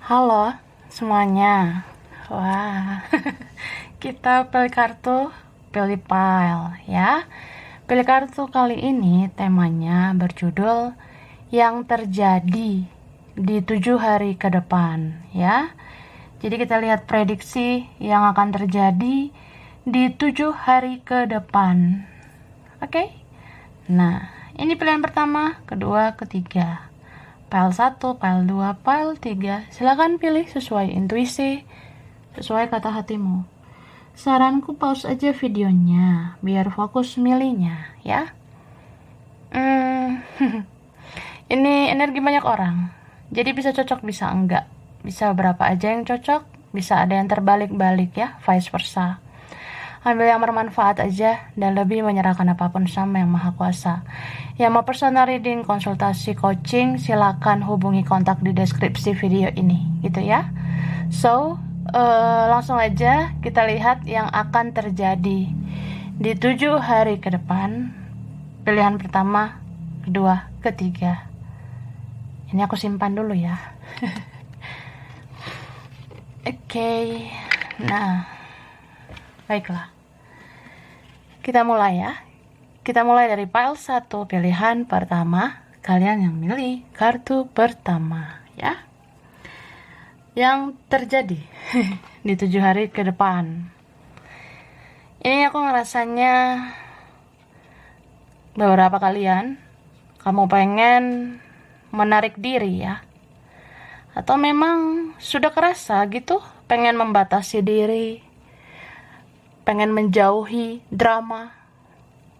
Halo semuanya. Wah, kita pilih kartu, pilih pile ya. Pilih kartu kali ini temanya berjudul yang terjadi di 7 hari ke depan ya. Jadi kita lihat prediksi yang akan terjadi di 7 hari ke depan. Oke? Nah, ini pilihan pertama, kedua, ketiga. Pile 1, pile 2, pile 3. Silakan pilih sesuai intuisi, sesuai kata hatimu. Saranku pause aja videonya, biar fokus milihnya, ya. Ini energi banyak orang, jadi bisa cocok, bisa enggak. Bisa berapa aja yang cocok, bisa ada yang terbalik-balik ya, vice versa. Ambil yang bermanfaat aja dan lebih menyerahkan apapun sama Yang Maha Kuasa. Yang mau personal reading, konsultasi, coaching, silakan hubungi kontak di deskripsi video ini, gitu ya. So, langsung aja kita lihat yang akan terjadi di 7 hari ke depan. Pilihan pertama, kedua, ketiga. Ini aku simpan dulu ya. Oke. Nah, baiklah. Kita mulai ya. Kita mulai dari pile 1, pilihan pertama. Kalian yang milih kartu pertama ya. Yang terjadi di 7 hari ke depan. Ini aku ngerasanya beberapa kalian kamu pengen menarik diri ya. Atau memang sudah kerasa gitu pengen membatasi diri, pengen menjauhi drama,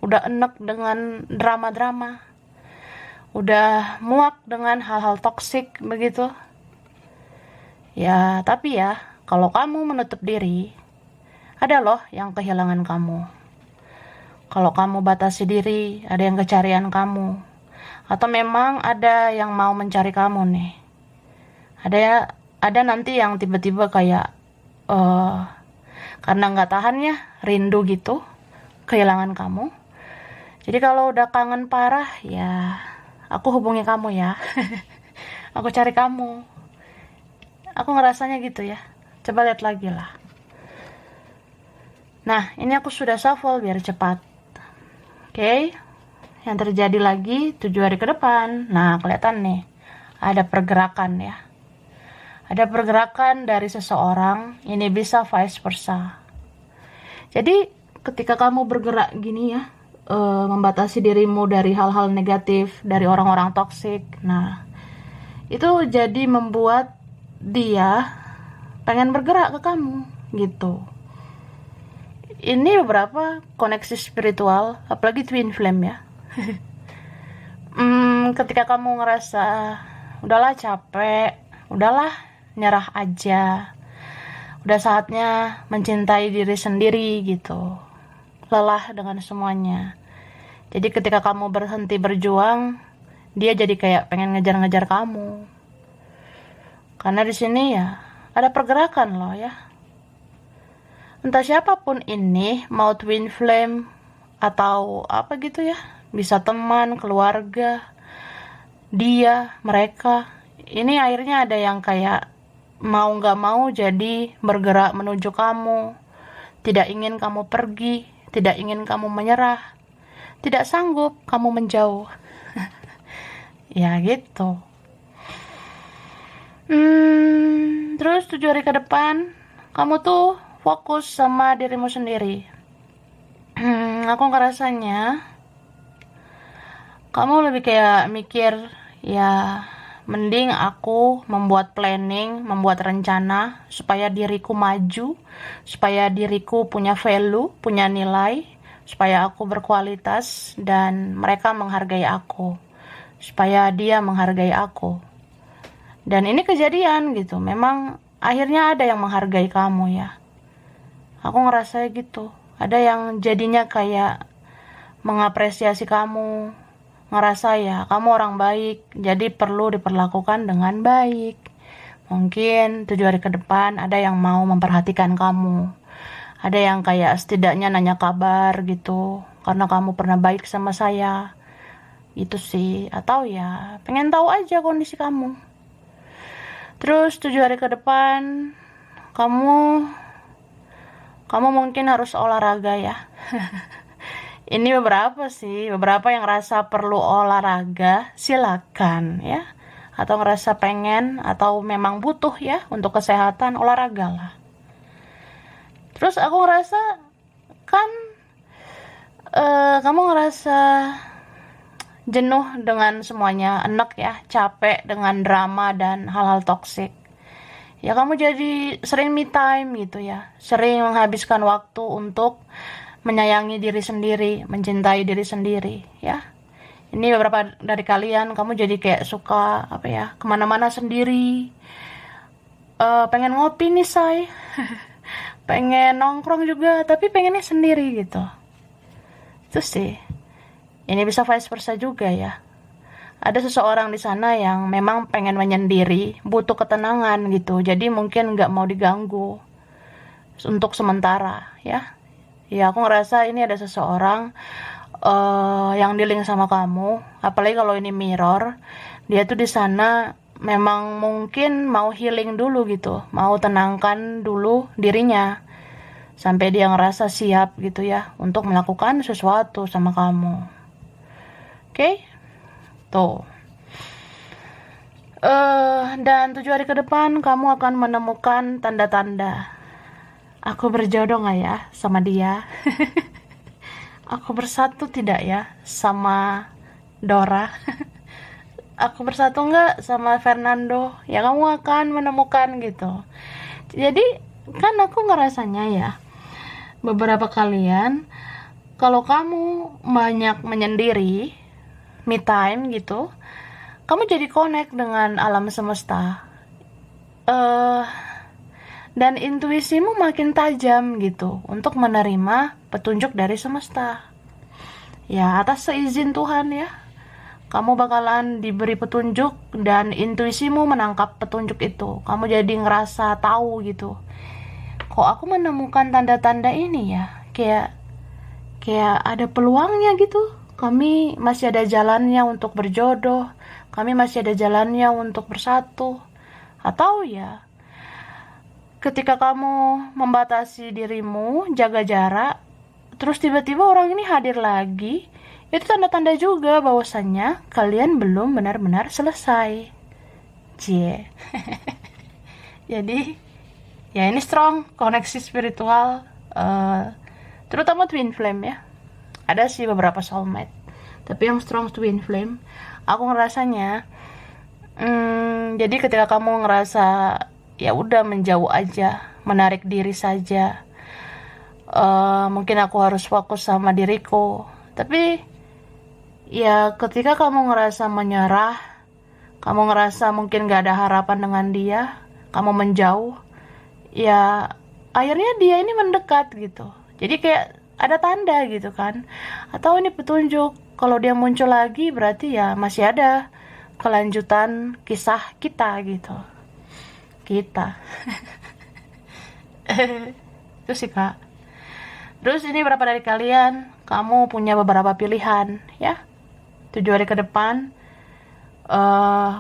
udah enek dengan drama-drama, udah muak dengan hal-hal toksik begitu. Ya, tapi ya, kalau kamu menutup diri, ada loh yang kehilangan kamu. Kalau kamu batasi diri, ada yang kecarian kamu. Atau memang ada yang mau mencari kamu nih. Ada nanti yang tiba-tiba kayak karena nggak tahan ya, rindu gitu, kehilangan kamu. Jadi kalau udah kangen parah, ya aku hubungi kamu ya. Aku cari kamu. Aku ngerasanya gitu ya. Coba lihat lagi lah. Nah, ini aku sudah shuffle biar cepat. Oke. Yang terjadi lagi 7 hari ke depan. Nah, kelihatan nih. Ada pergerakan ya. Ada pergerakan dari seseorang. Ini bisa vice versa. Jadi, ketika kamu bergerak gini ya, membatasi dirimu dari hal-hal negatif, dari orang-orang toksik. Nah, itu jadi membuat dia pengen bergerak ke kamu gitu. Ini beberapa koneksi spiritual, apalagi twin flame ya. Ketika kamu ngerasa udahlah capek, udahlah nyerah aja, udah saatnya mencintai diri sendiri gitu, lelah dengan semuanya. Jadi ketika kamu berhenti berjuang, dia jadi kayak pengen ngejar-ngejar kamu. Karena di sini ya ada pergerakan loh ya. Entah siapapun ini, mau twin flame atau apa gitu ya, bisa teman, keluarga, dia, mereka. Ini akhirnya ada yang kayak mau nggak mau jadi bergerak menuju kamu, tidak ingin kamu pergi, tidak ingin kamu menyerah, tidak sanggup kamu menjauh. Ya gitu. Terus 7 hari ke depan kamu tuh fokus sama dirimu sendiri. Aku ngerasanya kamu lebih kayak mikir ya, mending aku membuat planning, membuat rencana supaya diriku maju, supaya diriku punya value, punya nilai, supaya aku berkualitas dan mereka menghargai aku, supaya dia menghargai aku. Dan ini kejadian gitu, memang akhirnya ada yang menghargai kamu ya. Aku ngerasa gitu, ada yang jadinya kayak mengapresiasi kamu, ngerasa ya kamu orang baik, jadi perlu diperlakukan dengan baik. Mungkin 7 hari ke depan ada yang mau memperhatikan kamu, ada yang kayak setidaknya nanya kabar gitu, karena kamu pernah baik sama saya, itu sih. Atau ya pengen tahu aja kondisi kamu. Terus 7 hari ke depan kamu kamu mungkin harus olahraga ya. Ini beberapa yang rasa perlu olahraga, silakan ya. Atau ngerasa pengen atau memang butuh ya untuk kesehatan, olahragalah. Terus aku ngerasa kan kamu ngerasa jenuh dengan semuanya, enek ya, capek dengan drama dan hal-hal toksik. Ya kamu jadi sering me time gitu ya, sering menghabiskan waktu untuk menyayangi diri sendiri, mencintai diri sendiri ya. Ini beberapa dari kalian, kamu jadi kayak suka apa ya, kemana-mana sendiri, pengen ngopi nih say, pengen nongkrong juga, tapi pengennya sendiri gitu. Itu sih. Ini bisa vice versa juga ya. Ada seseorang di sana yang memang pengen menyendiri, butuh ketenangan gitu. Jadi mungkin nggak mau diganggu untuk sementara ya. Ya aku ngerasa ini ada seseorang yang dealing sama kamu. Apalagi kalau ini mirror, dia tuh di sana memang mungkin mau healing dulu gitu, mau tenangkan dulu dirinya sampai dia ngerasa siap gitu ya untuk melakukan sesuatu sama kamu. Oke? Tuh. Dan 7 hari ke depan kamu akan menemukan tanda-tanda. Aku berjodoh gak ya sama dia? Aku bersatu tidak ya sama Dora? Aku bersatu gak sama Fernando? Ya kamu akan menemukan gitu. Jadi kan aku ngerasanya ya, beberapa kalian kalau kamu banyak menyendiri, me time gitu, kamu jadi connect dengan alam semesta, dan intuisimu makin tajam gitu untuk menerima petunjuk dari semesta. Ya atas seizin Tuhan ya, kamu bakalan diberi petunjuk dan intuisimu menangkap petunjuk itu. Kamu jadi ngerasa tahu gitu, kok aku menemukan tanda-tanda ini ya, kayak ada peluangnya gitu. Kami masih ada jalannya untuk berjodoh, kami masih ada jalannya untuk bersatu. Atau ya, ketika kamu membatasi dirimu, jaga jarak, terus tiba-tiba orang ini hadir lagi, itu tanda-tanda juga bahwasannya kalian belum benar-benar selesai. Cie. Jadi, ya ini strong koneksi spiritual, terutama twin flame ya. Ada sih beberapa soulmate, tapi yang strong twin flame aku ngerasanya, jadi ketika kamu ngerasa ya udah menjauh aja, menarik diri saja, mungkin aku harus fokus sama diriku, tapi ya ketika kamu ngerasa menyerah, kamu ngerasa mungkin gak ada harapan dengan dia, kamu menjauh, ya akhirnya dia ini mendekat gitu. Jadi kayak ada tanda gitu kan, atau ini petunjuk kalau dia muncul lagi berarti ya masih ada kelanjutan kisah kita gitu. Kita itu sih kak. Terus ini berapa dari kalian, kamu punya beberapa pilihan ya, 7 hari ke depan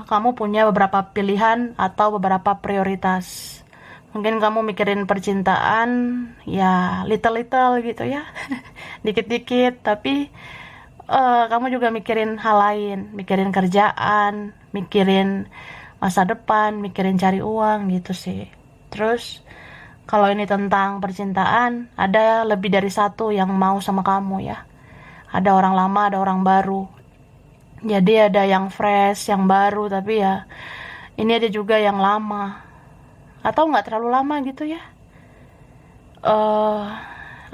kamu punya beberapa pilihan atau beberapa prioritas. Mungkin kamu mikirin percintaan ya little-little gitu ya, dikit-dikit, tapi kamu juga mikirin hal lain, mikirin kerjaan, mikirin masa depan, mikirin cari uang gitu sih. Terus kalau ini tentang percintaan, ada lebih dari satu yang mau sama kamu ya. Ada orang lama, ada orang baru. Jadi ada yang fresh, yang baru, tapi ya ini ada juga yang lama atau nggak terlalu lama gitu ya.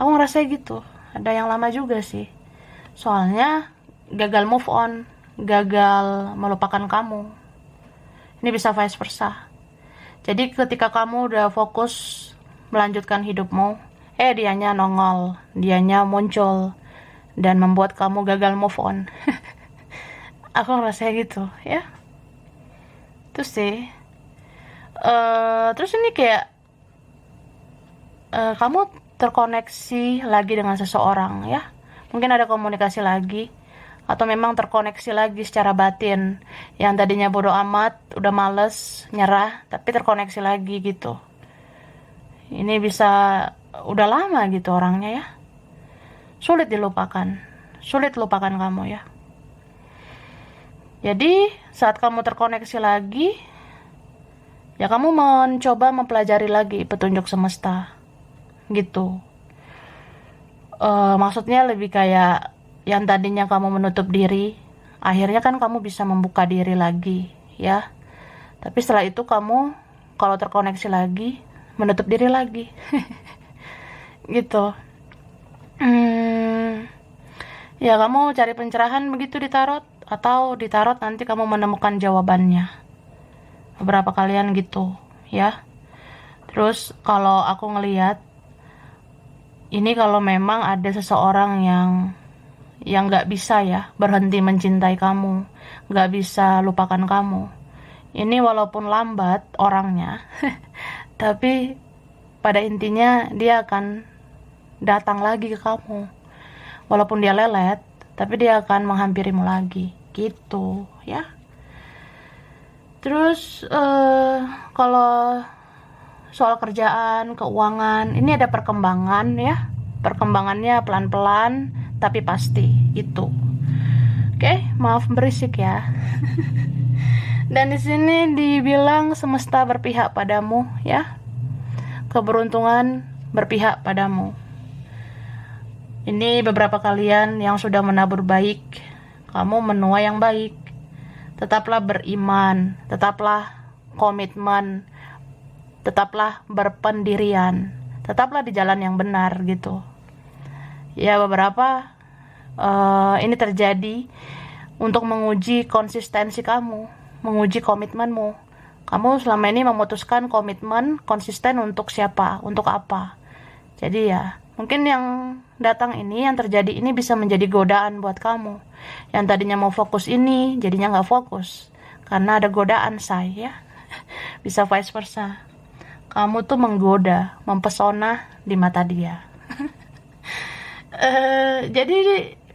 Aku ngerasa gitu, ada yang lama juga sih. Soalnya gagal move on, gagal melupakan kamu. Ini bisa vice versa. Jadi ketika kamu udah fokus melanjutkan hidupmu, dianya nongol, dianya muncul dan membuat kamu gagal move on. Aku ngerasa gitu ya. Terus sih terus ini kayak kamu terkoneksi lagi dengan seseorang ya, mungkin ada komunikasi lagi, atau memang terkoneksi lagi secara batin, yang tadinya bodo amat, udah males, nyerah, tapi terkoneksi lagi gitu. Ini bisa udah lama gitu orangnya ya, sulit dilupakan, sulit lupakan kamu ya. Jadi saat kamu terkoneksi lagi, ya kamu mencoba mempelajari lagi petunjuk semesta gitu. Maksudnya lebih kayak yang tadinya kamu menutup diri, akhirnya kan kamu bisa membuka diri lagi ya. Tapi setelah itu kamu kalau terkoneksi lagi, menutup diri lagi. Gitu. Ya kamu cari pencerahan begitu di tarot, atau di tarot nanti kamu menemukan jawabannya. Beberapa kalian gitu ya. Terus kalau aku ngelihat ini, kalau memang ada seseorang yang nggak bisa ya berhenti mencintai kamu, nggak bisa lupakan kamu. Ini walaupun lambat orangnya, tapi pada intinya dia akan datang lagi ke kamu. Walaupun dia lelet, tapi dia akan menghampirimu lagi, gitu ya. Terus kalau soal kerjaan, keuangan, ini ada perkembangan ya. Perkembangannya pelan-pelan tapi pasti itu. Oke, maaf berisik ya. Dan di sini dibilang semesta berpihak padamu ya. Keberuntungan berpihak padamu. Ini beberapa kalian yang sudah menabur baik, kamu menuai yang baik. Tetaplah beriman, tetaplah komitmen, tetaplah berpendirian, tetaplah di jalan yang benar gitu. Ya beberapa ini terjadi untuk menguji konsistensi kamu, menguji komitmenmu. Kamu selama ini memutuskan komitmen konsisten untuk siapa, untuk apa. Jadi ya mungkin yang datang ini, yang terjadi ini bisa menjadi godaan buat kamu. Yang tadinya mau fokus ini, jadinya nggak fokus. Karena ada godaan saya. Bisa vice versa. Kamu tuh menggoda, mempesona di mata dia. Jadi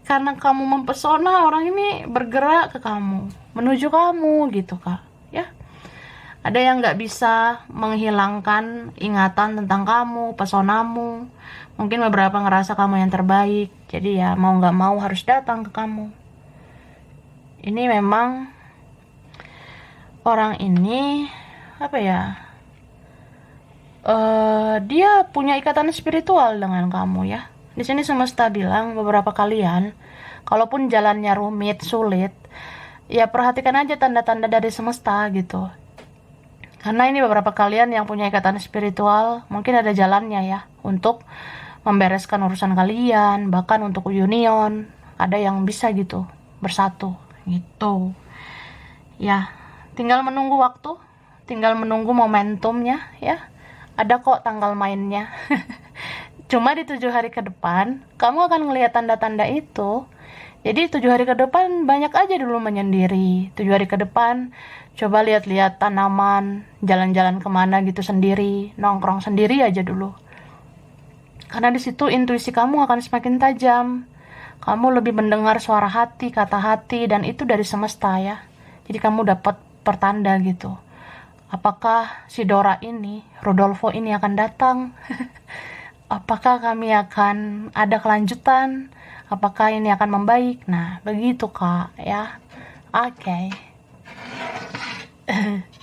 karena kamu mempesona, orang ini bergerak ke kamu, menuju kamu gitu kak. Ya, ada yang nggak bisa menghilangkan ingatan tentang kamu, pesonamu. Mungkin beberapa ngerasa kamu yang terbaik, jadi ya mau nggak mau harus datang ke kamu. Ini memang orang ini apa ya? Dia punya ikatan spiritual dengan kamu ya. Di sini semesta bilang beberapa kalian, kalaupun jalannya rumit, sulit, ya perhatikan aja tanda-tanda dari semesta gitu. Karena ini beberapa kalian yang punya ikatan spiritual, mungkin ada jalannya ya untuk membereskan urusan kalian, bahkan untuk union, ada yang bisa gitu, bersatu gitu. Ya, tinggal menunggu waktu, tinggal menunggu momentumnya ya. Ada kok tanggal mainnya. Cuma di 7 hari ke depan, kamu akan ngelihat tanda-tanda itu. Jadi 7 hari ke depan banyak aja dulu menyendiri. 7 hari ke depan coba lihat-lihat tanaman, jalan-jalan kemana gitu sendiri, nongkrong sendiri aja dulu. Karena di situ intuisi kamu akan semakin tajam. Kamu lebih mendengar suara hati, kata hati, dan itu dari semesta ya. Jadi kamu dapat pertanda gitu. Apakah si Dora ini, Rodolfo ini akan datang? Apakah kami akan ada kelanjutan? Apakah ini akan membaik? Nah, begitu kak ya. Oke.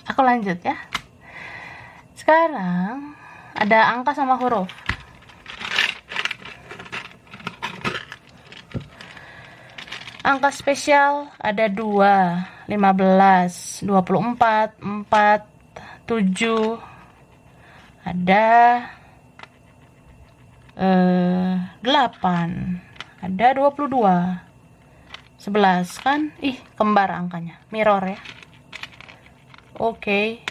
Aku lanjut ya. Sekarang ada angka sama huruf. Angka spesial ada 2, 15, 24, 4, 7. Ada 8, ada 22, 11 kan? Ih, kembar angkanya, mirror ya. Oke,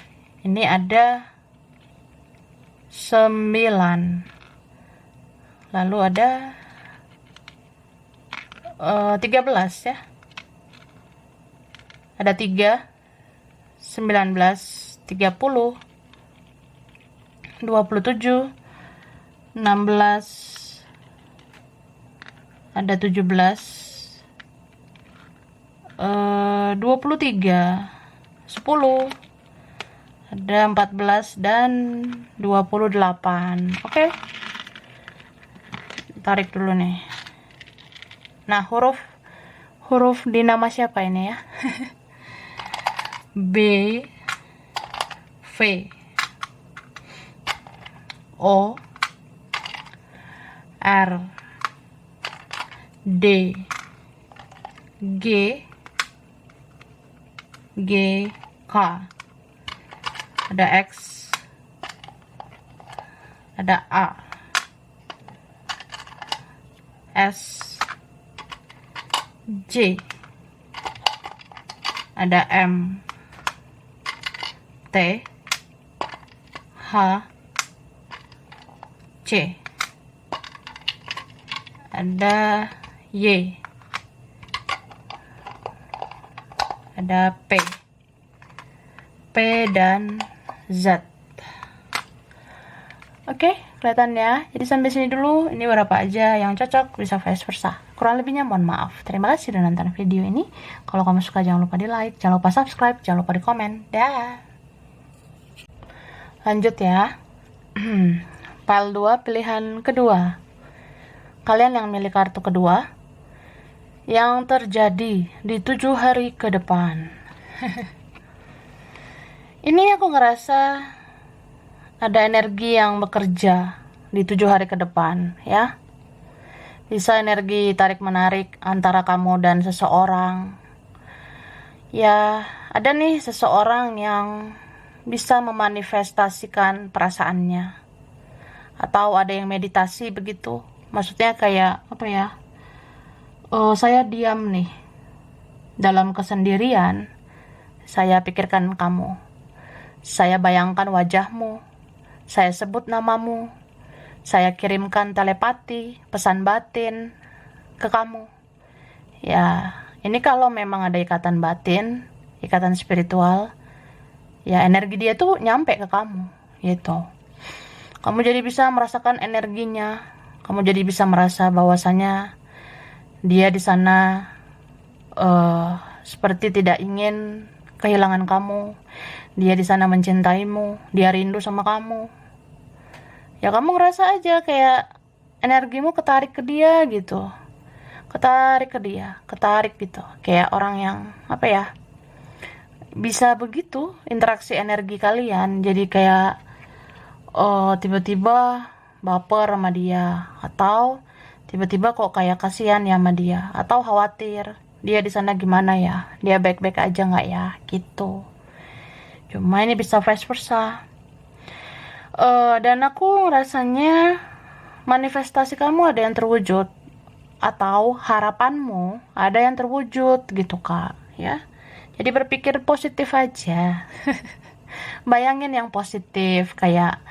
ini ada 9, lalu ada 13 ya. Ada 3, 19, 30, 27, 16, ada 17, 23, 10, ada 14 dan 28. Oke. Tarik dulu nih. Nah, huruf di nama siapa ini ya? B, V, O, R, D, G, K. Ada X, ada A, S, J, ada M, T, H, C, ada Y, ada P dan Z. Oke, kelihatan ya. Jadi sampai sini dulu. Ini berapa aja yang cocok, bisa vice versa. Kurang lebihnya mohon maaf. Terima kasih sudah nonton video ini. Kalau kamu suka jangan lupa di like, jangan lupa subscribe, jangan lupa di komen. Dah. Lanjut ya. File 2 pilihan kedua. Kalian yang milih kartu kedua. Yang terjadi di 7 hari ke depan. Ini aku ngerasa ada energi yang bekerja di 7 hari ke depan ya. Bisa energi tarik-menarik antara kamu dan seseorang. Ya, ada nih seseorang yang bisa memanifestasikan perasaannya. Atau ada yang meditasi begitu. Maksudnya kayak apa ya? Saya diam nih. Dalam kesendirian, saya pikirkan kamu. Saya bayangkan wajahmu. Saya sebut namamu. Saya kirimkan telepati, pesan batin ke kamu. Ya, ini kalau memang ada ikatan batin, ikatan spiritual, ya energi dia tuh nyampe ke kamu, gitu. Kamu jadi bisa merasakan energinya. Kamu jadi bisa merasa bahwasanya dia di sana seperti tidak ingin kehilangan kamu. Dia di sana mencintaimu, dia rindu sama kamu. Ya kamu ngerasa aja kayak energimu ketarik ke dia gitu. Ketarik ke dia, ketarik gitu. Kayak orang yang apa ya? Bisa begitu interaksi energi kalian. Jadi kayak tiba-tiba baper sama dia, atau tiba-tiba kok kayak kasihan ya sama dia, atau khawatir dia di sana gimana ya, dia baik-baik aja nggak ya, gitu. Cuma ini bisa vice versa. Dan aku rasanya manifestasi kamu ada yang terwujud, atau harapanmu ada yang terwujud gitu kak, ya. Jadi berpikir positif aja. Bayangin yang positif, kayak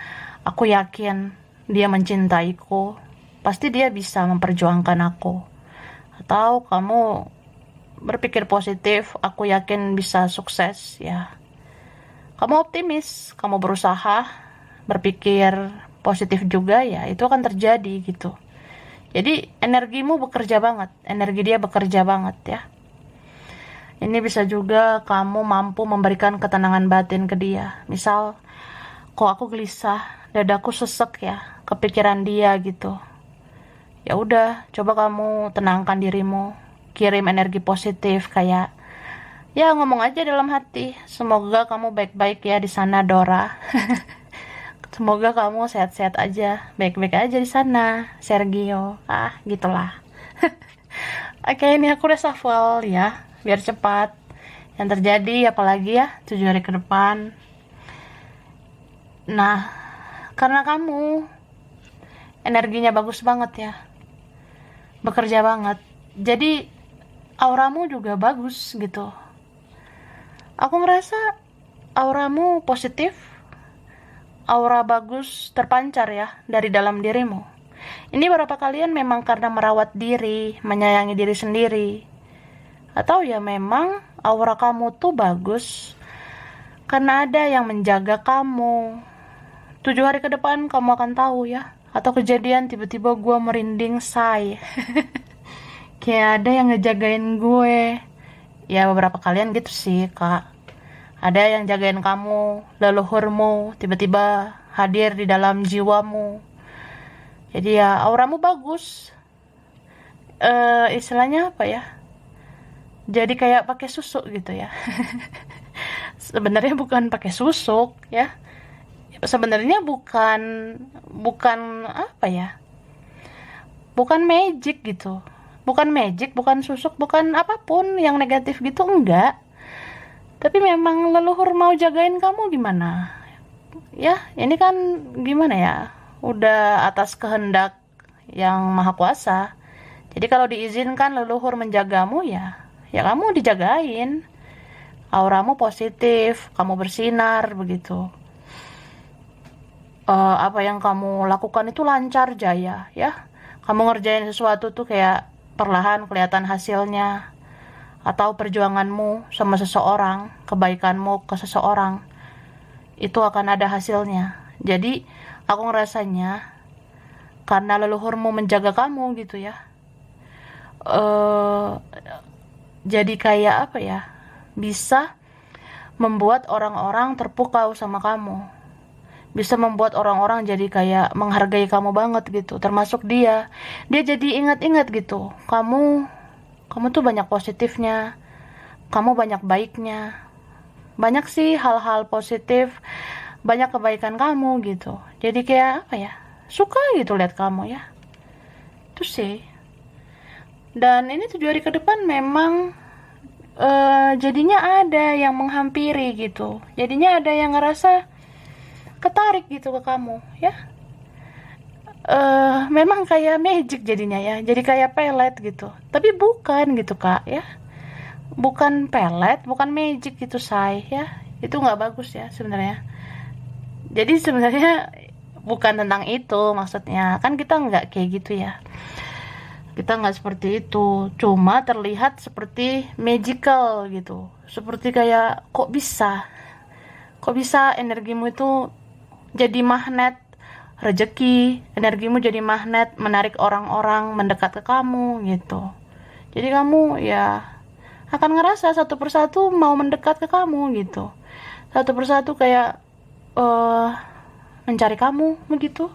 aku yakin dia mencintaiku, pasti dia bisa memperjuangkan aku. Atau kamu berpikir positif, aku yakin bisa sukses ya. Kamu optimis, kamu berusaha, berpikir positif juga ya, itu akan terjadi gitu. Jadi energimu bekerja banget, energi dia bekerja banget ya. Ini bisa juga kamu mampu memberikan ketenangan batin ke dia. Misal, kok aku gelisah, dadaku sesek ya, kepikiran dia gitu. Ya udah, coba kamu tenangkan dirimu, kirim energi positif kayak ya ngomong aja dalam hati, semoga kamu baik-baik ya di sana Dora. Semoga kamu sehat-sehat aja, baik-baik aja di sana Sergio. Gitulah. Oke, ini aku udah shuffle ya, biar cepat. Yang terjadi apalagi ya 7 hari ke depan. Nah, karena kamu energinya bagus banget ya, bekerja banget, jadi auramu juga bagus gitu. Aku ngerasa auramu positif, aura bagus terpancar ya dari dalam dirimu. Ini beberapa kalian memang karena merawat diri, menyayangi diri sendiri, atau ya memang aura kamu tuh bagus karena ada yang menjaga kamu. 7 hari ke depan kamu akan tahu ya. Atau kejadian tiba-tiba gue merinding say. Kayak ada yang ngejagain gue. Ya beberapa kalian gitu sih kak, ada yang jagain kamu, leluhurmu tiba-tiba hadir di dalam jiwamu. Jadi ya auramu bagus. Istilahnya apa ya, jadi kayak pakai susuk gitu ya. Sebenarnya bukan pakai susuk ya, sebenarnya bukan bukan apa ya, bukan magic gitu, bukan magic, bukan susuk, bukan apapun yang negatif gitu, enggak. Tapi memang leluhur mau jagain kamu gimana ya, ini kan gimana ya, udah atas kehendak yang maha kuasa. Jadi kalau diizinkan leluhur menjagamu, ya ya kamu dijagain, auramu positif, kamu bersinar begitu. Apa yang kamu lakukan itu lancar jaya ya. Kamu ngerjain sesuatu tuh kayak perlahan kelihatan hasilnya, atau perjuanganmu sama seseorang, kebaikanmu ke seseorang, itu akan ada hasilnya. Jadi aku ngerasanya karena leluhurmu menjaga kamu gitu ya, eh jadi kayak apa ya, bisa membuat orang-orang terpukau sama kamu, bisa membuat orang-orang jadi kayak menghargai kamu banget gitu, termasuk dia jadi ingat-ingat gitu, kamu tuh banyak positifnya, kamu banyak baiknya, banyak sih hal-hal positif, banyak kebaikan kamu gitu. Jadi kayak apa ya, suka gitu lihat kamu ya, itu sih. Dan ini 7 hari ke depan memang jadinya ada yang menghampiri gitu, jadinya ada yang ngerasa ketarik gitu ke kamu ya. Memang kayak magic jadinya ya, jadi kayak pelet gitu, tapi bukan gitu kak ya, bukan pelet, bukan magic gitu say ya, itu nggak bagus ya sebenarnya. Jadi sebenarnya bukan tentang itu maksudnya, kan kita nggak kayak gitu ya, kita nggak seperti itu, cuma terlihat seperti magical gitu, seperti kayak kok bisa energimu itu jadi magnet rejeki, energimu jadi magnet menarik orang-orang mendekat ke kamu gitu. Jadi kamu ya akan ngerasa satu persatu mau mendekat ke kamu gitu, satu persatu kayak mencari kamu begitu.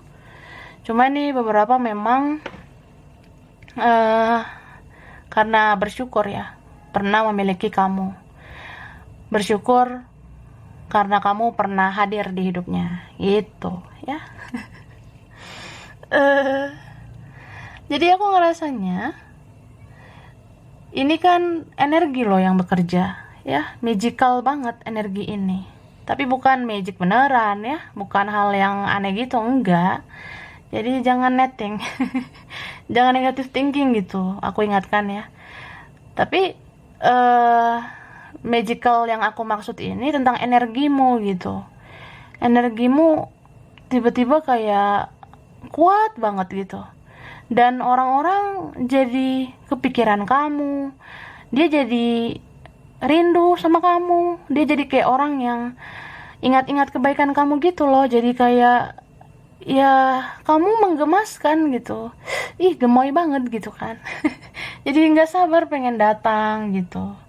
Cuma nih beberapa memang karena bersyukur ya pernah memiliki kamu, bersyukur karena kamu pernah hadir di hidupnya gitu ya. Jadi aku ngerasanya ini kan energi loh yang bekerja ya, magical banget energi ini, tapi bukan magic beneran ya, bukan hal yang aneh gitu, enggak. Jadi jangan netting. Jangan negative thinking gitu, aku ingatkan ya. Tapi magical yang aku maksud ini tentang energimu gitu. Energimu tiba-tiba kayak kuat banget gitu, dan orang-orang jadi kepikiran kamu, dia jadi rindu sama kamu, dia jadi kayak orang yang ingat-ingat kebaikan kamu gitu loh. Jadi kayak ya kamu menggemaskan gitu, ih gemoy banget gitu kan. Jadi nggak sabar pengen datang gitu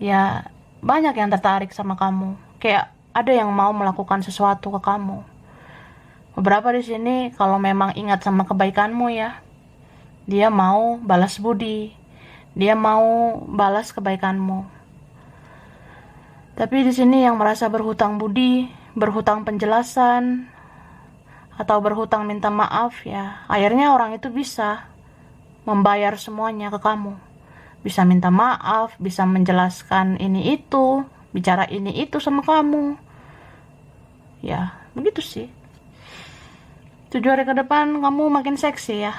ya, banyak yang tertarik sama kamu, kayak ada yang mau melakukan sesuatu ke kamu. Beberapa di sini kalau memang ingat sama kebaikanmu ya, dia mau balas budi, dia mau balas kebaikanmu. Tapi di sini yang merasa berhutang budi, berhutang penjelasan, atau berhutang minta maaf ya, akhirnya orang itu bisa membayar semuanya ke kamu, bisa minta maaf, bisa menjelaskan ini itu, bicara ini itu sama kamu ya, begitu sih. 7 hari ke depan kamu makin seksi ya.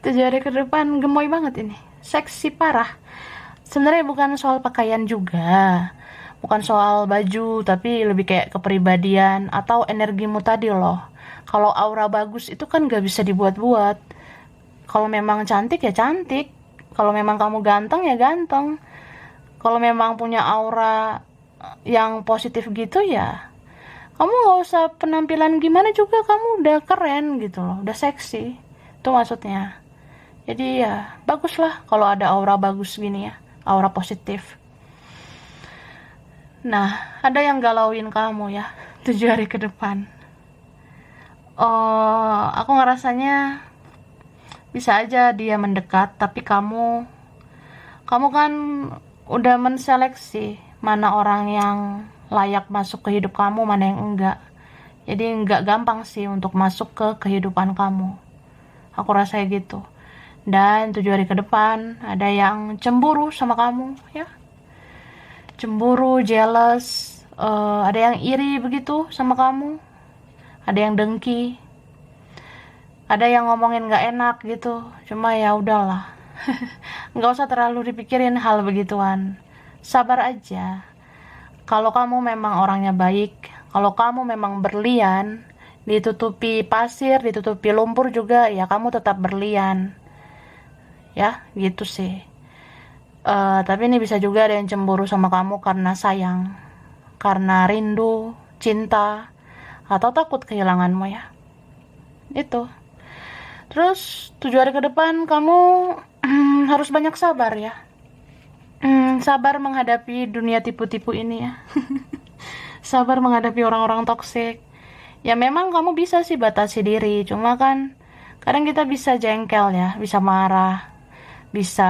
7 hari ke depan gemoy banget ini, seksi parah. Sebenarnya bukan soal pakaian juga, bukan soal baju, tapi lebih kayak kepribadian atau energimu tadi loh. Kalau aura bagus itu kan gak bisa dibuat-buat. Kalau memang cantik ya cantik, kalau memang kamu ganteng ya ganteng, kalau memang punya aura yang positif gitu ya kamu gak usah penampilan gimana juga, kamu udah keren gitu loh, udah seksi, itu maksudnya Jadi ya baguslah kalau ada aura bagus gini ya, aura positif. Nah, ada yang galauin kamu ya 7 hari ke depan. Oh, aku ngerasanya bisa aja dia mendekat, tapi kamu kan udah menseleksi mana orang yang layak masuk ke hidup kamu, mana yang enggak. Jadi enggak gampang sih untuk masuk ke kehidupan kamu. Aku rasa gitu. Dan 7 hari ke depan ada yang cemburu sama kamu ya. Cemburu, jealous, ada yang iri begitu sama kamu. Ada yang dengki. Ada yang ngomongin gak enak gitu. Cuma ya udahlah. Nggak usah terlalu dipikirin hal begituan. Sabar aja. Kalau kamu memang orangnya baik, kalau kamu memang berlian, ditutupi pasir, ditutupi lumpur juga, ya kamu tetap berlian. Ya, gitu sih. Tapi ini bisa juga ada yang cemburu sama kamu karena sayang, karena rindu, cinta, atau takut kehilanganmu ya. Itu. Terus 7 hari ke depan kamu harus banyak sabar ya. Sabar menghadapi dunia tipu-tipu ini ya. Sabar menghadapi orang-orang toksik. Ya memang kamu bisa sih batasi diri, cuma kan kadang kita bisa jengkel ya, bisa marah, bisa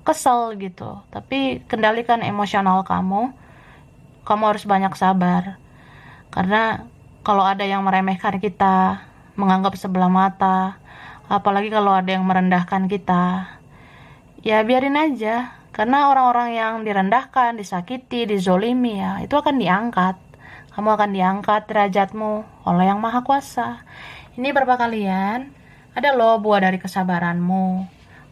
kesel gitu. Tapi kendalikan emosional kamu. Kamu harus banyak sabar. Karena kalau ada yang meremehkan kita, menganggap sebelah mata, apalagi kalau ada yang merendahkan kita, ya biarin aja. Karena orang-orang yang direndahkan, disakiti, dizolimi ya, itu akan diangkat. Kamu akan diangkat derajatmu oleh Yang Maha Kuasa. Ini berapa kalian? Ada loh buah dari kesabaranmu.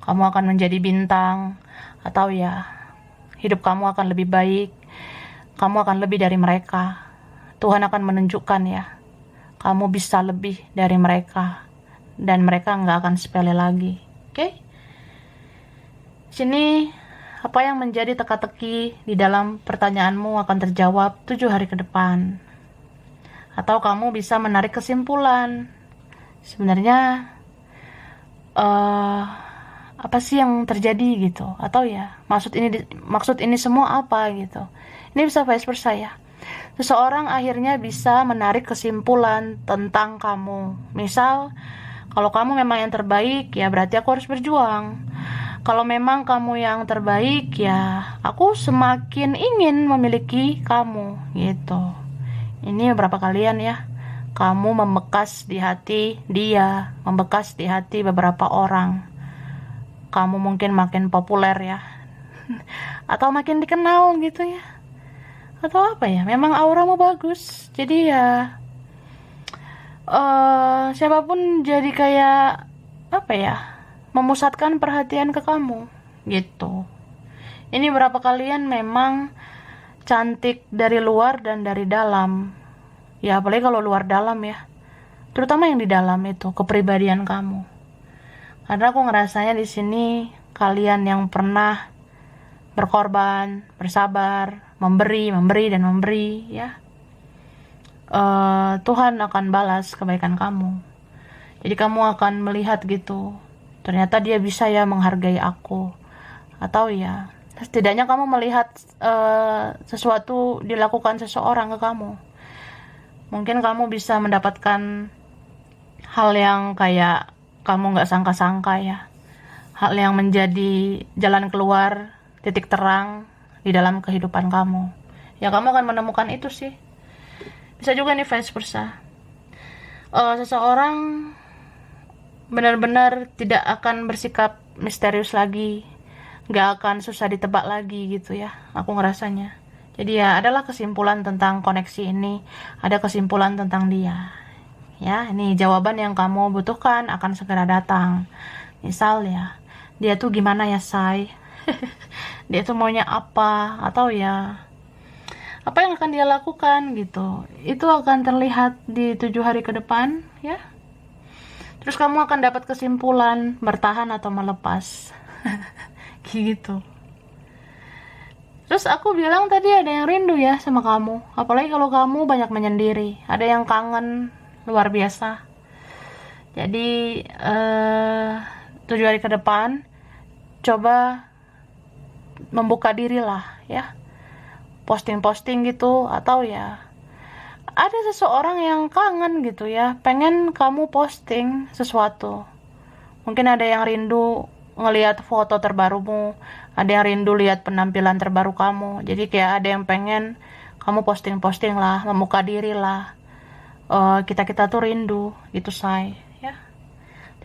Kamu akan menjadi bintang. Atau ya, hidup kamu akan lebih baik. Kamu akan lebih dari mereka. Tuhan akan menunjukkan ya, kamu bisa lebih dari mereka. Dan mereka nggak akan sepele lagi. Oke? Sini apa yang menjadi teka-teki di dalam pertanyaanmu akan terjawab 7 hari ke depan. Atau kamu bisa menarik kesimpulan. Sebenarnya apa sih yang terjadi gitu? Atau ya maksud ini semua apa gitu? Ini bisa vice versa ya. Seseorang akhirnya bisa menarik kesimpulan tentang kamu. Misal, kalau kamu memang yang terbaik, ya berarti aku harus berjuang. Kalau memang kamu yang terbaik, ya aku semakin ingin memiliki kamu, gitu. Ini berapa kalian ya? Kamu membekas di hati dia, membekas di hati beberapa orang. Kamu mungkin makin populer ya. Atau makin dikenal gitu ya. Atau apa ya? Memang auramu bagus. Jadi ya siapapun jadi kayak apa ya? Memusatkan perhatian ke kamu gitu. Ini berapa kalian memang cantik dari luar dan dari dalam. Ya apalagi kalau luar dalam ya. Terutama yang di dalam itu, kepribadian kamu. Karena aku ngerasanya di sini kalian yang pernah berkorban, bersabar, memberi dan memberi ya. Tuhan akan balas kebaikan kamu. Jadi kamu akan melihat gitu. Ternyata dia bisa ya menghargai aku. Atau ya, setidaknya kamu melihat sesuatu dilakukan seseorang ke kamu. Mungkin kamu bisa mendapatkan hal yang kayak kamu gak sangka-sangka ya. Hal yang menjadi jalan keluar, titik terang di dalam kehidupan kamu. Ya kamu akan menemukan itu sih. Bisa juga nih vice versa. Seseorang benar-benar tidak akan bersikap misterius lagi, gak akan susah ditebak lagi gitu ya, aku ngerasanya. Jadi ya adalah kesimpulan tentang koneksi ini, ada kesimpulan tentang dia ya. Ini jawaban yang kamu butuhkan akan segera datang. Misal ya, dia tuh gimana ya say, dia tuh maunya apa, atau ya apa yang akan dia lakukan gitu, itu akan terlihat di 7 hari ke depan ya. Terus kamu akan dapat kesimpulan bertahan atau melepas. Gitu. Terus aku bilang tadi ada yang rindu ya sama kamu. Apalagi kalau kamu banyak menyendiri. Ada yang kangen luar biasa. Jadi 7 hari ke depan coba membuka diri lah ya, posting-posting gitu, atau ya ada seseorang yang kangen gitu ya, pengen kamu posting sesuatu. Mungkin ada yang rindu ngelihat foto terbarumu, ada yang rindu lihat penampilan terbaru kamu. Jadi kayak ada yang pengen kamu posting-posting lah, membuka diri lah. Kita tuh rindu gitu, say ya.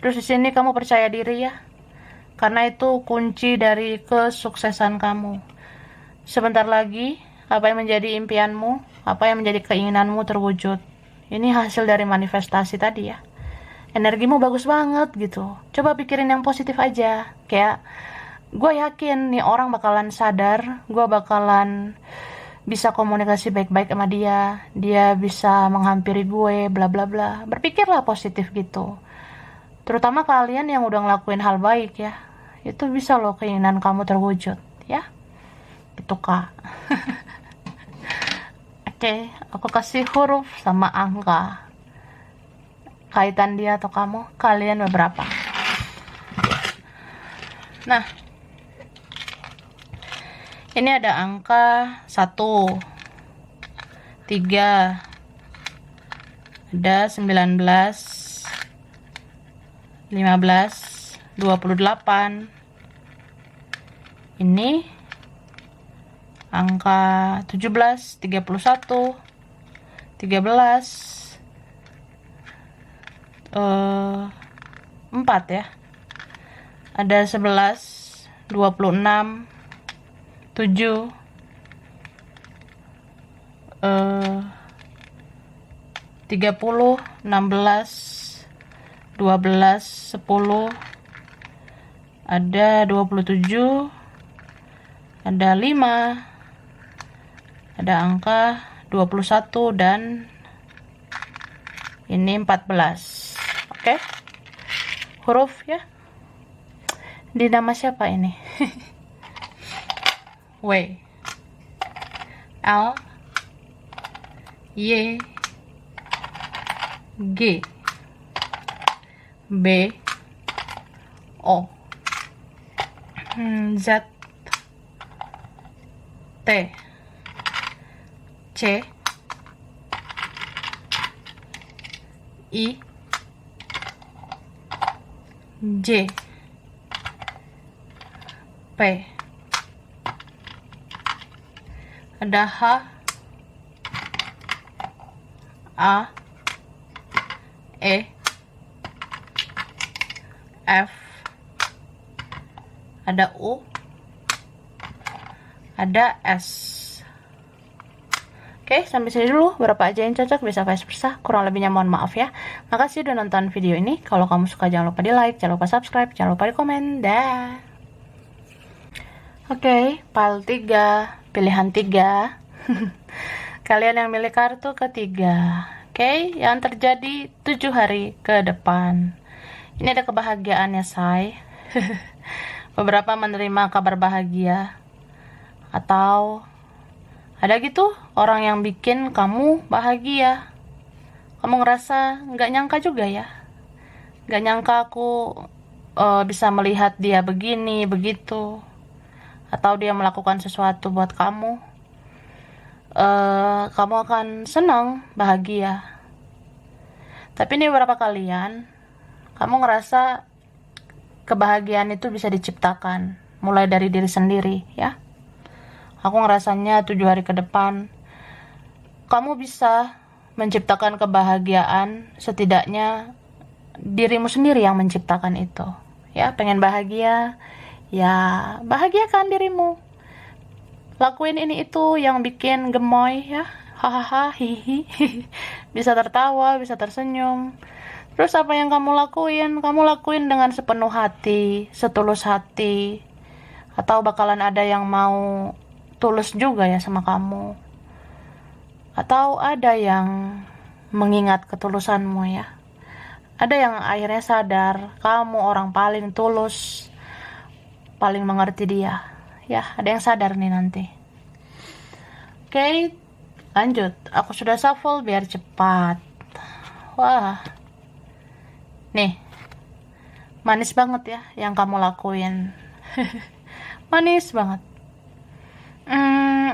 Terus di sini kamu percaya diri ya, karena itu kunci dari kesuksesan kamu. Sebentar lagi apa yang menjadi impianmu, apa yang menjadi keinginanmu terwujud. Ini hasil dari manifestasi tadi ya. Energimu bagus banget gitu. Coba pikirin yang positif aja. Kayak gue yakin nih orang bakalan sadar, gue bakalan bisa komunikasi baik-baik sama dia, dia bisa menghampiri gue, bla bla bla. Berpikirlah positif gitu. Terutama kalian yang udah ngelakuin hal baik ya, itu bisa loh keinginan kamu terwujud ya. Itu Kak. Oke, aku kasih huruf sama angka. Kaitan dia atau kamu, kalian beberapa. Nah, ini ada angka 1, 3, ada 19, 15, 28. Ini angka 17, 31, 13, 4 ya. Ada 11, 26, 7, 30, 16, 12, 10, ada 27, ada 5, ada angka 21, dan ini 14. Oke, huruf ya. Di nama siapa ini? W, L, Y, G, B, O, Z, T, C, I, J, P, ada H, A, E, F, ada U, ada S. Oke, sampai sini dulu. Berapa aja yang cocok, bisa vice versa. Kurang lebihnya mohon maaf ya. Makasih udah nonton video ini. Kalau kamu suka jangan lupa di like, jangan lupa subscribe, jangan lupa di komen. Dah. Oke, file 3, pilihan 3. Kalian yang milih kartu ketiga. Oke, yang terjadi 7 hari ke depan. Ini ada kebahagiaannya, say. Beberapa menerima kabar bahagia. Atau ada gitu orang yang bikin kamu bahagia. Kamu ngerasa nggak nyangka juga ya. Nggak nyangka aku bisa melihat dia begini, begitu. Atau dia melakukan sesuatu buat kamu. Kamu akan senang, bahagia. Tapi ini beberapa kalian, kamu ngerasa kebahagiaan itu bisa diciptakan. Mulai dari diri sendiri ya. Aku ngerasanya 7 hari ke depan kamu bisa menciptakan kebahagiaan, setidaknya dirimu sendiri yang menciptakan itu. Ya, pengen bahagia, ya bahagiakan dirimu. Lakuin ini itu yang bikin gemoy ya. Hahaha, hihi. Bisa tertawa, bisa tersenyum. Terus apa yang kamu lakuin? Kamu lakuin dengan sepenuh hati, setulus hati. Atau bakalan ada yang mau tulus juga ya sama kamu, atau ada yang mengingat ketulusanmu ya, ada yang akhirnya sadar kamu orang paling tulus, paling mengerti dia ya, ada yang sadar nih nanti. Oke, lanjut. Aku sudah shuffle biar cepat. Wah, nih manis banget ya yang kamu lakuin. Manis banget.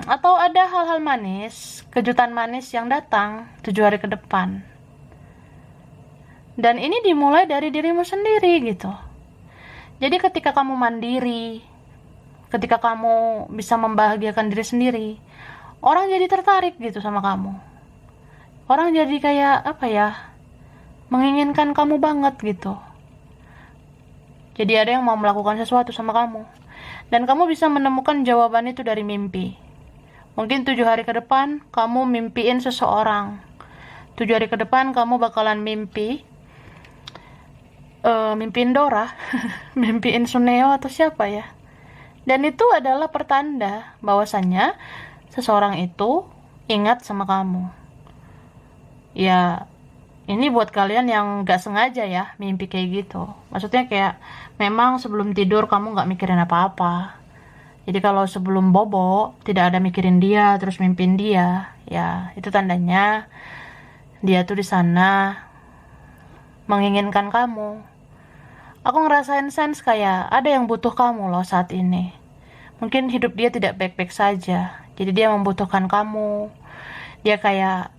Atau ada hal-hal manis, kejutan manis yang datang 7 hari ke depan. Dan ini dimulai dari dirimu sendiri gitu. Jadi ketika kamu mandiri, ketika kamu bisa membahagiakan diri sendiri, orang jadi tertarik gitu sama kamu. Orang jadi kayak apa ya, menginginkan kamu banget gitu. Jadi ada yang mau melakukan sesuatu sama kamu. Dan kamu bisa menemukan jawaban itu dari mimpi. Mungkin 7 hari ke depan kamu mimpiin seseorang. 7 hari ke depan kamu bakalan mimpiin Dora, mimpiin Suneo atau siapa ya. Dan itu adalah pertanda bahwasannya seseorang itu ingat sama kamu. Ya, ini buat kalian yang gak sengaja ya mimpi kayak gitu. Maksudnya kayak memang sebelum tidur kamu gak mikirin apa-apa. Jadi kalau sebelum bobo tidak ada mikirin dia terus mimpiin dia, ya itu tandanya dia tuh di sana menginginkan kamu. Aku ngerasain sense kayak ada yang butuh kamu loh saat ini. Mungkin hidup dia tidak baik-baik saja. Jadi dia membutuhkan kamu. Dia kayak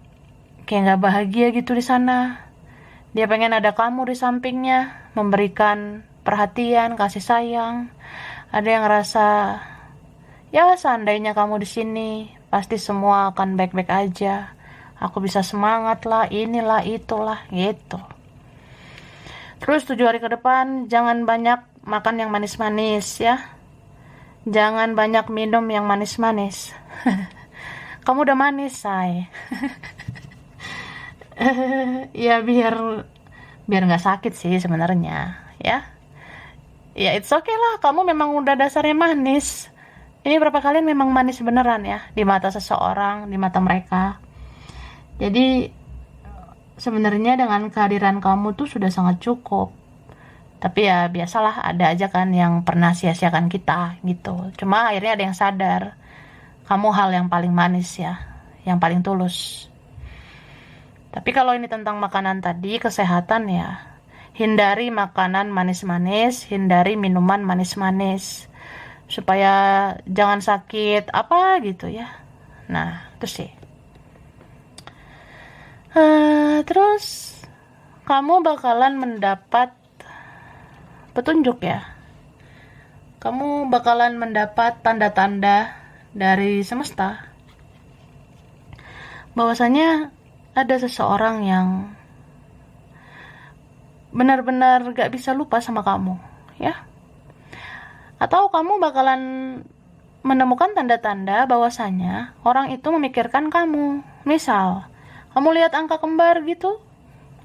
gak bahagia gitu di sana. Dia pengen ada kamu di sampingnya, memberikan perhatian, kasih sayang. Ada yang ngerasa, ya seandainya kamu di sini, pasti semua akan baik-baik aja. Aku bisa semangat lah, inilah, itulah, gitu. Terus 7 hari ke depan, jangan banyak makan yang manis-manis ya. Jangan banyak minum yang manis-manis. Kamu udah manis, say. Ya biar nggak sakit sih sebenarnya, ya. Ya it's okay lah, kamu memang udah dasarnya manis. Ini berapa kalian memang manis beneran ya di mata seseorang, di mata mereka. Jadi sebenarnya dengan kehadiran kamu tuh sudah sangat cukup. Tapi ya biasalah, ada aja kan yang pernah sia-siakan kita gitu. Cuma akhirnya ada yang sadar kamu hal yang paling manis ya, yang paling tulus. Tapi kalau ini tentang makanan tadi, kesehatan ya, hindari makanan manis-manis, hindari minuman manis-manis, supaya jangan sakit apa gitu ya. Nah itu sih. Terus kamu bakalan mendapat petunjuk ya. Kamu bakalan mendapat tanda-tanda dari semesta bahwasanya ada seseorang yang benar-benar gak bisa lupa sama kamu ya. Atau kamu bakalan menemukan tanda-tanda bahwasanya orang itu memikirkan kamu. Misal kamu lihat angka kembar gitu,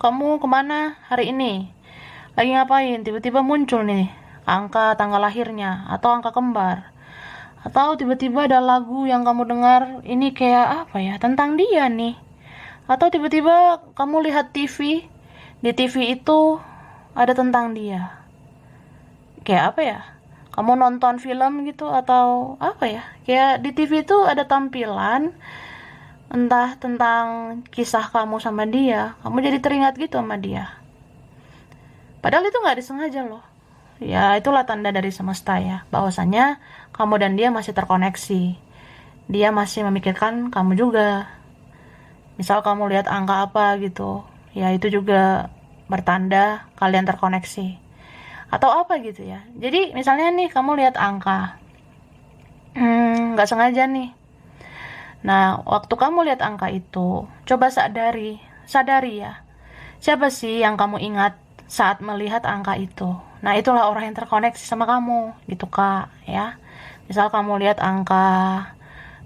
kamu kemana hari ini, lagi ngapain, tiba-tiba muncul nih angka tanggal lahirnya atau angka kembar. Atau tiba-tiba ada lagu yang kamu dengar, ini kayak apa ya, tentang dia nih. Atau tiba-tiba kamu lihat TV, di TV itu ada tentang dia. Kayak apa ya, kamu nonton film gitu atau apa ya, kayak di TV itu ada tampilan entah tentang kisah kamu sama dia, kamu jadi teringat gitu sama dia. Padahal itu gak disengaja loh. Ya itulah tanda dari semesta ya, bahwasanya kamu dan dia masih terkoneksi. Dia masih memikirkan kamu juga. Misal kamu lihat angka apa gitu, ya itu juga bertanda kalian terkoneksi. Atau apa gitu ya. Jadi misalnya nih kamu lihat angka, gak sengaja nih. Nah, waktu kamu lihat angka itu, coba sadari ya. Siapa sih yang kamu ingat saat melihat angka itu? Nah, itulah orang yang terkoneksi sama kamu, gitu Kak, ya. Misal kamu lihat angka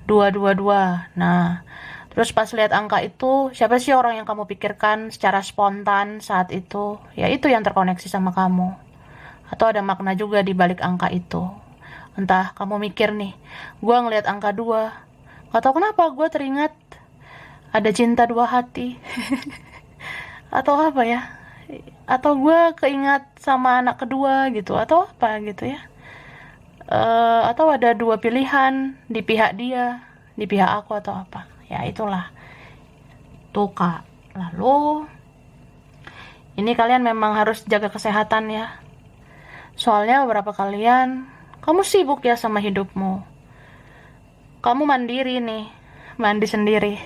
222. Nah, terus pas lihat angka itu, siapa sih orang yang kamu pikirkan secara spontan saat itu? Ya, itu yang terkoneksi sama kamu. Atau ada makna juga di balik angka itu. Entah kamu mikir nih, gua ngelihat angka 2. Gak tau kenapa gue teringat ada cinta 2 hati. Atau apa ya, atau gue keingat sama anak kedua gitu, atau apa gitu ya. Atau ada 2 pilihan di pihak dia, di pihak aku atau apa. Ya itulah tuh Kak. Lalu ini kalian memang harus jaga kesehatan ya. Soalnya beberapa kalian, kamu sibuk ya sama hidupmu. Kamu mandiri nih, mandi sendiri.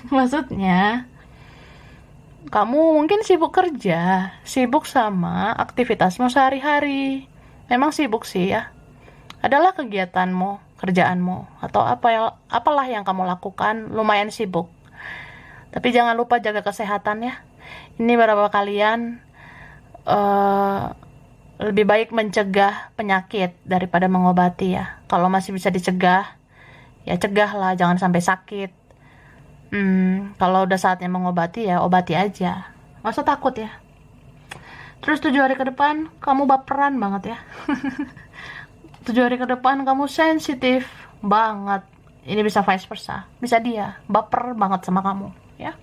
Maksudnya, kamu mungkin sibuk kerja, sibuk sama aktivitasmu sehari-hari. Memang sibuk sih ya. Adalah kegiatanmu, kerjaanmu, atau apalah yang kamu lakukan, lumayan sibuk. Tapi jangan lupa jaga kesehatan ya. Ini beberapa kalian lebih baik mencegah penyakit daripada mengobati ya. Kalau masih bisa dicegah, ya cegahlah, jangan sampai sakit. Kalau udah saatnya mengobati ya obati aja. Nggak usah takut ya. Terus 7 hari ke depan kamu baperan banget ya. 7 hari ke depan kamu sensitif banget. Ini bisa vice versa. Bisa dia baper banget sama kamu ya.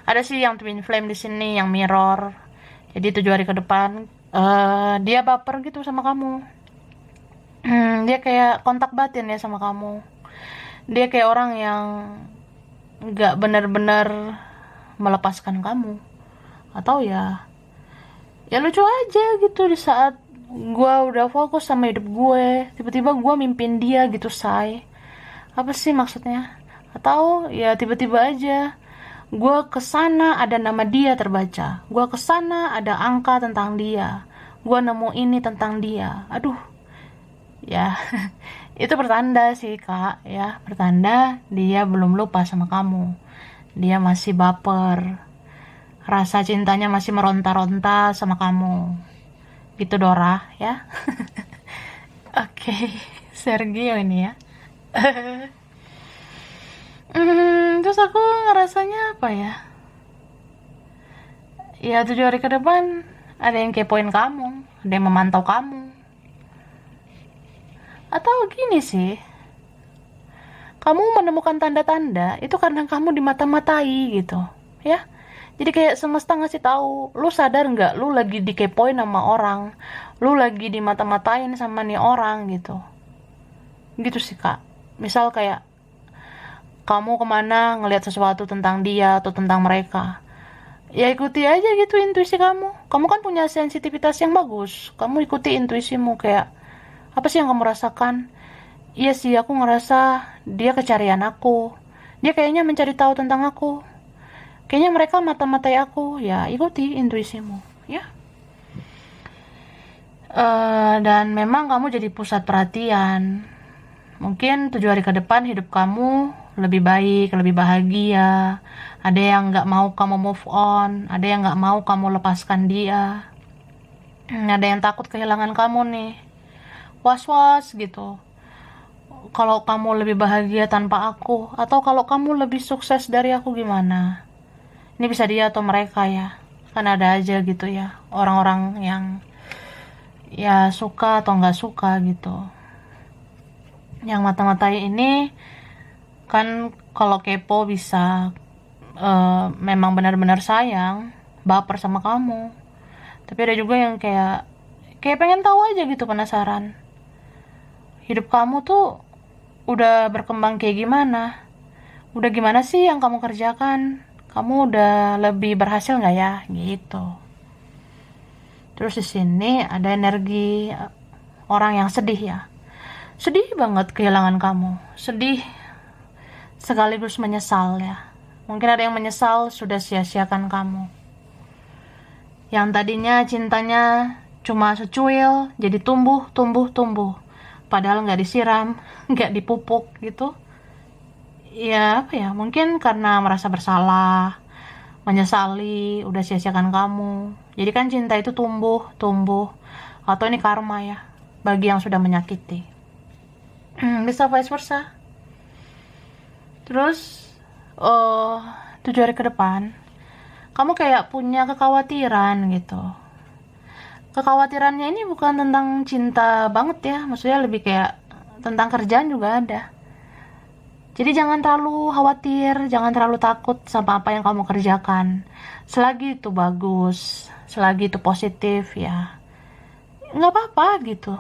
Ada sih yang twin flame di sini, yang mirror. Jadi 7 hari ke depan dia baper gitu sama kamu. Dia kayak kontak batin ya sama kamu. Dia kayak orang yang nggak benar-benar melepaskan kamu. Atau ya lucu aja gitu, di saat gue udah fokus sama hidup gue, tiba-tiba gue mimpin dia gitu, say. Apa sih maksudnya? Atau ya tiba-tiba aja gue kesana ada nama dia terbaca, gue kesana ada angka tentang dia, gue nemu ini tentang dia. Aduh, ya itu pertanda sih kak ya, pertanda dia belum lupa sama kamu, dia masih baper, rasa cintanya masih meronta-ronta sama kamu gitu Dora ya. Oke, Sergio ini ya. Terus aku ngerasanya apa ya? Ya 7 hari ke depan ada yang kepoin kamu, ada yang memantau kamu. Atau gini sih, kamu menemukan tanda-tanda itu karena kamu dimata-matai gitu, ya. Jadi kayak semesta ngasih tahu, lu sadar nggak? Lu lagi dikepoin sama orang, lu lagi dimata-matain sama nih orang gitu. Gitu sih kak. Misal kayak kamu kemana ngelihat sesuatu tentang dia atau tentang mereka, ya ikuti aja gitu intuisi kamu. Kamu kan punya sensitivitas yang bagus, kamu ikuti intuisimu. Kayak apa sih yang kamu rasakan? Iya sih, aku ngerasa dia kecarian aku, dia kayaknya mencari tahu tentang aku, kayaknya mereka mata-matai aku. Ya ikuti intuisimu ya. Dan memang kamu jadi pusat perhatian. Mungkin 7 hari ke depan hidup kamu lebih baik, lebih bahagia. Ada yang gak mau kamu move on, ada yang gak mau kamu lepaskan dia. Ada yang takut kehilangan kamu nih, was-was gitu. Kalau kamu lebih bahagia tanpa aku, atau kalau kamu lebih sukses dari aku gimana? Ini bisa dia atau mereka ya. Kan ada aja gitu ya, orang-orang yang ya suka atau gak suka gitu. Yang mata-matai ini kan kalau kepo bisa memang benar-benar sayang, baper sama kamu. Tapi ada juga yang kayak pengen tahu aja gitu, penasaran. Hidup kamu tuh udah berkembang kayak gimana? Udah gimana sih yang kamu kerjakan? Kamu udah lebih berhasil nggak ya? Gitu. Terus di sini ada energi orang yang sedih ya. Sedih banget kehilangan kamu. Sedih sekaligus menyesal ya. Mungkin ada yang menyesal sudah sia-siakan kamu. Yang tadinya cintanya cuma secuil, jadi tumbuh. Padahal nggak disiram, nggak dipupuk gitu. Ya apa ya, mungkin karena merasa bersalah, menyesali, udah sia-siakan kamu. Jadi kan cinta itu tumbuh. Atau ini karma ya, bagi yang sudah menyakiti. Bisa vice versa. Terus 7 hari ke depan kamu kayak punya kekhawatiran gitu. Kekhawatirannya ini bukan tentang cinta banget ya, maksudnya lebih kayak tentang kerjaan juga ada. Jadi jangan terlalu khawatir, jangan terlalu takut sama apa yang kamu kerjakan. Selagi itu bagus, selagi itu positif ya, nggak apa-apa gitu.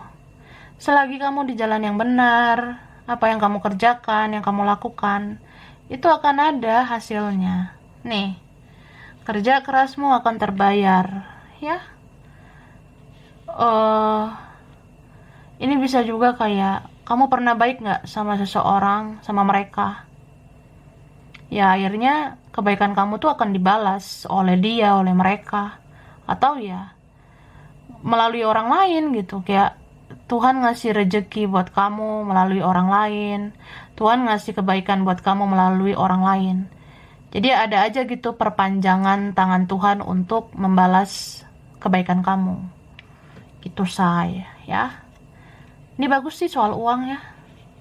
Selagi kamu di jalan yang benar, apa yang kamu kerjakan, yang kamu lakukan, itu akan ada hasilnya. Nih, kerja kerasmu akan terbayar. ya. Ini bisa juga kayak kamu pernah baik nggak sama seseorang, sama mereka, ya akhirnya kebaikan kamu tuh akan dibalas oleh dia, oleh mereka, atau ya melalui orang lain gitu. Kayak Tuhan ngasih rejeki buat kamu melalui orang lain, Tuhan ngasih kebaikan buat kamu melalui orang lain. Jadi ada aja gitu perpanjangan tangan Tuhan untuk membalas kebaikan kamu. Gitu saya ya. Ini bagus sih soal uang ya.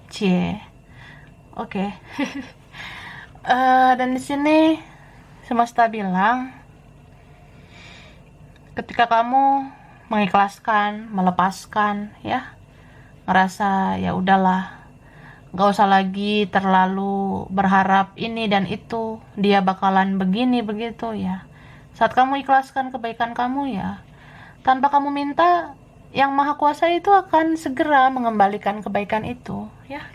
Cie. Oke. Dan di sini semesta bilang ketika kamu mengikhlaskan, melepaskan ya, ngerasa ya udahlah, gak usah lagi terlalu berharap ini dan itu, dia bakalan begini begitu ya. Saat kamu ikhlaskan kebaikan kamu ya, tanpa kamu minta, yang maha kuasa itu akan segera mengembalikan kebaikan itu ya.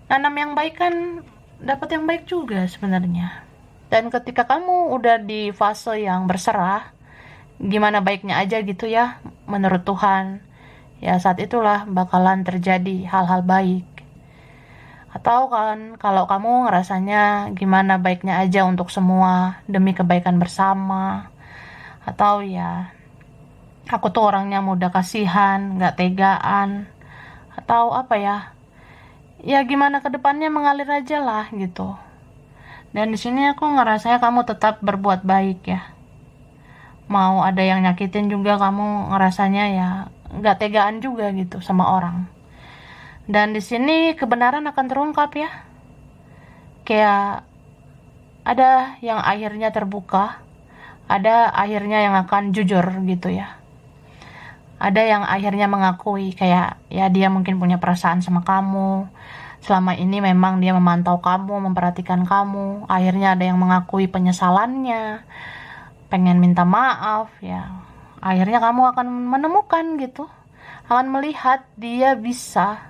Nanam yang baik kan dapat yang baik juga sebenarnya. Dan ketika kamu udah di fase yang berserah, gimana baiknya aja gitu ya menurut Tuhan, ya saat itulah bakalan terjadi hal-hal baik. Atau kan kalau kamu ngerasanya gimana baiknya aja untuk semua demi kebaikan bersama, atau ya aku tuh orangnya mudah kasihan, gak tegaan, atau apa ya, ya gimana kedepannya mengalir aja lah gitu. Dan di sini aku ngerasanya kamu tetap berbuat baik ya. Mau ada yang nyakitin juga kamu ngerasanya ya gak tegaan juga gitu sama orang. Dan di sini kebenaran akan terungkap ya. Kayak ada yang akhirnya terbuka, ada akhirnya yang akan jujur gitu ya. Ada yang akhirnya mengakui kayak ya dia mungkin punya perasaan sama kamu. Selama ini memang dia memantau kamu, memperhatikan kamu. Akhirnya ada yang mengakui penyesalannya, pengen minta maaf ya. Akhirnya kamu akan menemukan gitu, akan melihat dia bisa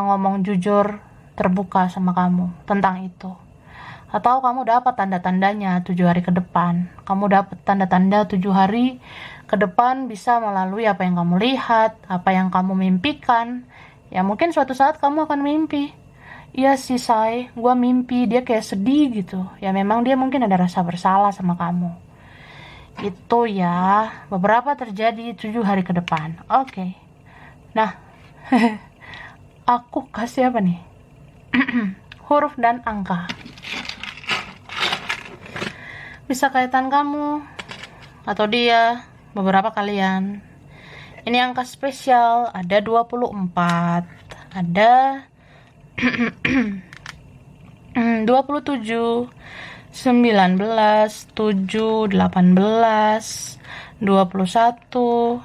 ngomong jujur, terbuka sama kamu tentang itu. Atau kamu dapat tanda-tandanya 7 hari ke depan. Kamu dapat tanda-tanda 7 hari ke depan bisa melalui apa yang kamu lihat, apa yang kamu mimpikan. Ya mungkin suatu saat kamu akan mimpi, iya sih say, gue mimpi dia kayak sedih gitu. Ya memang dia mungkin ada rasa bersalah sama kamu. Itu ya, beberapa terjadi 7 hari ke depan. Oke. Nah, aku kasih apa nih? Huruf dan angka. Bisa kaitan kamu atau dia, beberapa kalian. Ini angka spesial, ada 24, ada 27, 19, 7, 18, 21.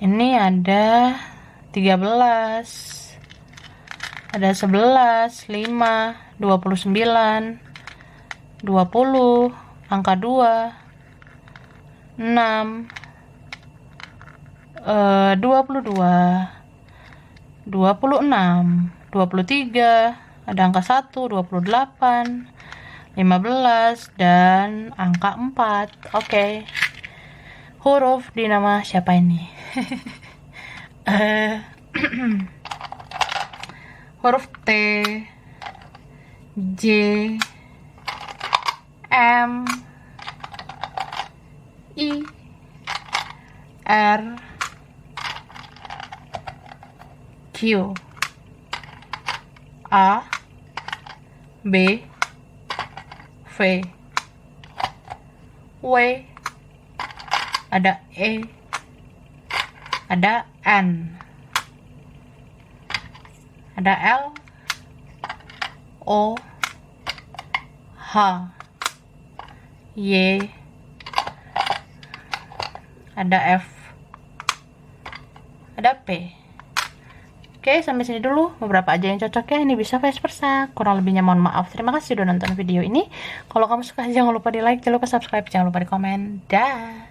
Ini ada 13, ada 11, 5, 29, 20, angka 2, 6, 22, 26, 23, ada angka 1, 28, 15, dan angka 4. Oke. Huruf di nama siapa ini? Huruf T, J, M, I, R, Q, A, B, V, W, ada E, ada N, ada L, O, H, Y, ada F, ada P. Oke, sampai sini dulu. Beberapa aja yang cocok ya. Ini bisa vice versa. Kurang lebihnya mohon maaf. Terima kasih sudah nonton video ini. Kalau kamu suka jangan lupa di like, jangan lupa subscribe, jangan lupa di komen. Dah.